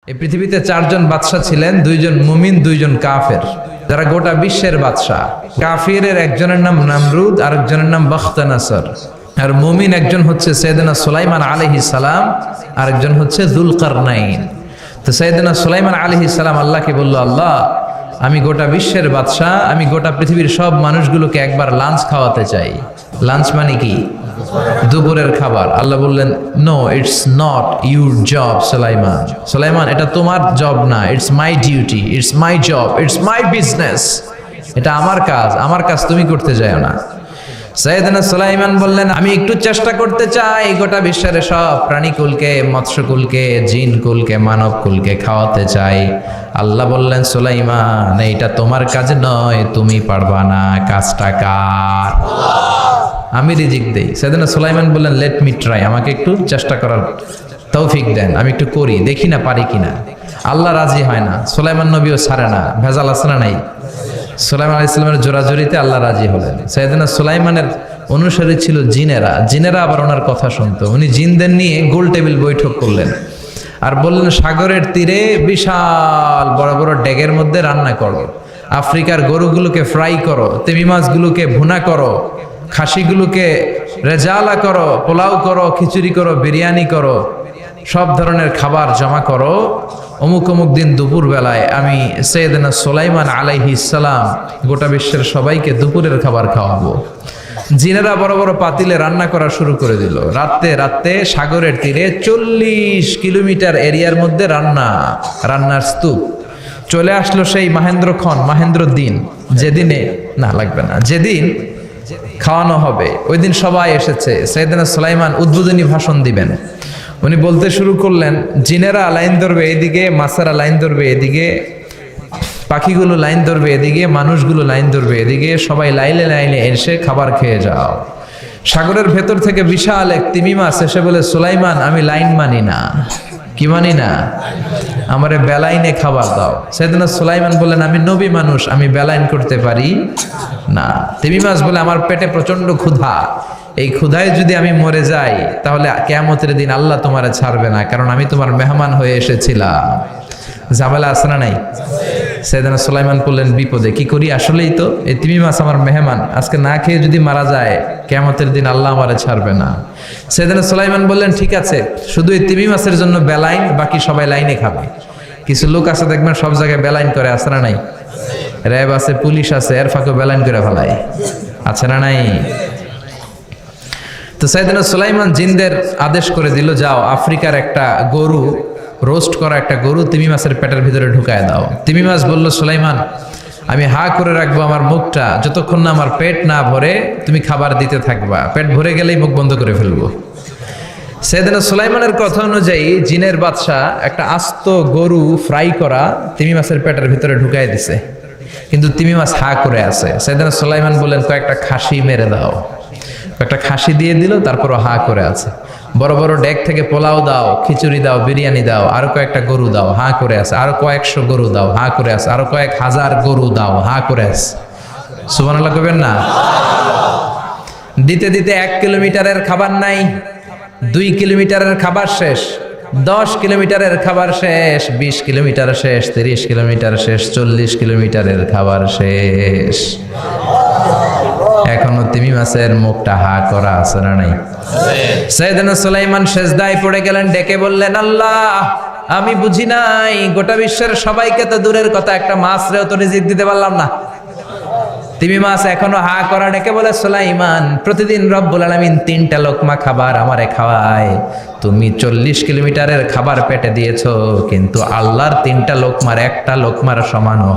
এই পৃথিবীতে চারজন বাদশা ছিলেন, দুইজন মুমিন, দুইজন কাফের, যারা গোটা বিশ্বের বাদশা। কাফিরের একজনের নাম নামরুদ, আরেকজনের নাম বখতানাসর। আর মুমিন একজন হচ্ছে সাইয়েদনা সুলাইমান আলাইহিস সালাম, আরেকজন হচ্ছে যুলকারনাইন। তো সাইয়েদনা সুলাইমান আলাইহিস সালাম আল্লাহকে বলল, আল্লাহ আমি গোটা বিশ্বের বাদশা, আমি গোটা পৃথিবীর সব মানুষগুলোকে একবার লাঞ্চ খাওয়াতে চাই। লাঞ্চ মানে কি? দুপুরের খাবার। আল্লাহ বললেন, no, it's not your job Sulaiman. Sulaiman, এটা তোমার জব না, it's my duty, it's my job, it's my business. এটা আমার কাজ, আমার কাজ তুমি করতে যাও না। সাইয়েদনা সুলাইমান বললেন, আমি একটু চেষ্টা করতে চাই গোটা বিশ্বের সব প্রাণীকুলকে, মৎস্যকুলকে, জিনকুলকে, মানবকুলকে খাওয়াতে চাই। আল্লাহ বললেন, সুলাইমান এইটা তোমার কাজ নয়, তুমি পারবা না, কাজটা কার? আমি রিজিক দেই। সাইয়েদনা সুলাইমান বললেন, লেট মি ট্রাই, আমাকে একটু চেষ্টা করার তৌফিক দেন, আমি একটু করি, দেখি না পারি কিনা। আল্লাহ রাজি হয় না, সুলাইমান নবীও ছাড়ে না, ভেজাল আছে না নাই? সুলাইমান আলাইহিস সালামের জোরাজুরিতে আল্লাহ রাজি হলেন। সাইয়েদনা সুলাইমানের অনুসারী ছিল জিনেরা, জিনেরা আবার ওনার কথা শুনতো। উনি জিনদের নিয়ে গোল টেবিল বৈঠক করলেন আর বললেন, সাগরের তীরে বিশাল বড় বড় ডেগের মধ্যে রান্না করো, আফ্রিকার গরুগুলোকে ফ্রাই করো, তিমি মাছগুলোকে ভুনা করো, খাসিগুলোকে রেজালা করো, পোলাও করো, খিচুড়ি করো, বিরিয়ানি করো, সব ধরনের খাবার জমা করো। অমুক অমুক দিন দুপুর বেলায় আমি সাইয়েদনা সুলাইমান আলাইহিস সালাম গোটা বিশ্বের সবাইকে দুপুরের খাবার খাওয়াবো। জিনেরা বড় বড় পাতিলে রান্না করা শুরু করে দিল। রাতে রাতে সাগরের তীরে 40 কিলোমিটার এরিয়ার মধ্যে রান্নার স্তূপ। চলে আসলো সেই মাহেন্দ্র দিন, যেদিনে না লাগবে না, যেদিন খাওয়ানো হবে ওই দিন সবাই এসেছে। সাইয়েদনা সুলাইমান উদ্বোধনী ভাষণ দিবেন। উনি বলতে শুরু করলেন, জিনেরা লাইন ধরবে এদিকে, মাছেরা লাইন ধরবে এদিকে, পাখিগুলো লাইন ধরবে এদিকে, মানুষগুলো লাইন ধরবে এদিকে, সবাই লাইনে লাইনে এসে খাবার খেয়ে যাও। সাগরের ভেতর থেকে বিশাল এক তিমি মাছ এসে বলে, সুলাইমান আমি লাইন মানি না। কি মানি না? আমারে বেলাইনে খাবার দাও। সাইয়েদনা সুলাইমান বললেন, আমি নবী মানুষ, আমি বেলাইন করতে পারি না। তিমি মাছ বলে, আমার পেটে প্রচন্ড ক্ষুধা, এই ক্ষুধায় যদি আমি মরে যাই তাহলে কিয়ামতের দিন আল্লাহ তোমারে ছাড়বে না, কারণ আমি তোমার মেহমান হয়ে এসেছিলাম। ঝামেলা আছে না নাই? সাইয়েদনা সুলাইমান বললেন, বিপদে কি করি? আসলেই তো এই তিমি মাছ আমার মেহমান, আজকে না খেয়ে যদি মারা যায় কিয়ামতের দিন আল্লাহ আমারে ছাড়বে না। সাইয়েদনা সুলাইমান বললেন, ঠিক আছে, শুধু এই তিমি মাছের জন্য বেলাইন, বাকি সবাই লাইনে খাবে। কিছু লোক আছে দেখবেন সব জায়গায় বেলাইন করে, আছে না নাই? র্যাব আছে, পুলিশ আছে, এর ফাঁকে বেলাইন করে ফেলায়, আছে না নাই? তো সাইয়েদনা সুলাইমান জিনদের আদেশ করে দিল, যাও আফ্রিকার একটা গরু, রোস্ট করা একটা গরু তিমি মাছের পেটের ভিতরে ঢুকায় দাও। তিমি মাছ বলল, সুলাইমান আমি হা করে রাখবো আমার মুখটা, যতক্ষণ না আমার পেট না ভরে তুমি খাবার দিতে থাকবা, পেট ভরে গেলেই মুখ বন্ধ করে ফেলবো। সাইয়েদনা সুলাইমানের কথা অনুযায়ী জিনের বাদশা একটা আস্ত গরু ফ্রাই করা তিমি মাছের পেটের ভিতরে ঢুকায় দিছে, কিন্তু তিমি মাছ হা করে আছে। সাইয়েদনা সুলাইমান বললেন, কয়েকটা খাসি মেরে দাও। একটা খাসি দিয়ে দিল, তারপরও হা করে আছে। বড় বড় ডেক থেকে পোলাও দাও, খিচুড়ি দাও, বিরিয়ানি দাও, আরো কয়েকটা গরু দাও, হা করে আছে। আরো কয়েকশো গরু দাও, হা করে আছে। আরো কয়েক হাজার গরু দাও, হা করে আছে। সুবহানাল্লাহ কইবেন না? দিতে দিতে 1 কিলোমিটারের খাবার নাই, 2 কিলোমিটারের খাবার শেষ, 10 কিলোমিটারের খাবার শেষ, 20 কিলোমিটার শেষ, 30 কিলোমিটার শেষ, 40 কিলোমিটারের খাবার শেষ। এখনো তিমি মাছের মুখটা হা করা আছে না নাই? সাইয়েদনা সুলাইমান সেজদায় পড়ে গেলেন, ডেকে বললেন, আল্লাহ আমি বুঝি নাই, গোটা বিশ্বের সবাইকে তো দূরের কথা, একটা মাছরেও তো রিজিক দিতে পারলাম না। তিমি মাছ এখনো হা করা, ডেকে বলে, সুলাইমান প্রতিদিন রব্বুল আলামিন 3টা লোকমা খাবার আমারে খাওয়ায়, তুমি 40 কিলোমিটারের খাবার পেটে দিয়েছো, কিন্তু আল্লাহর 3টা লোকমার একটা লোকমার সমানও হয়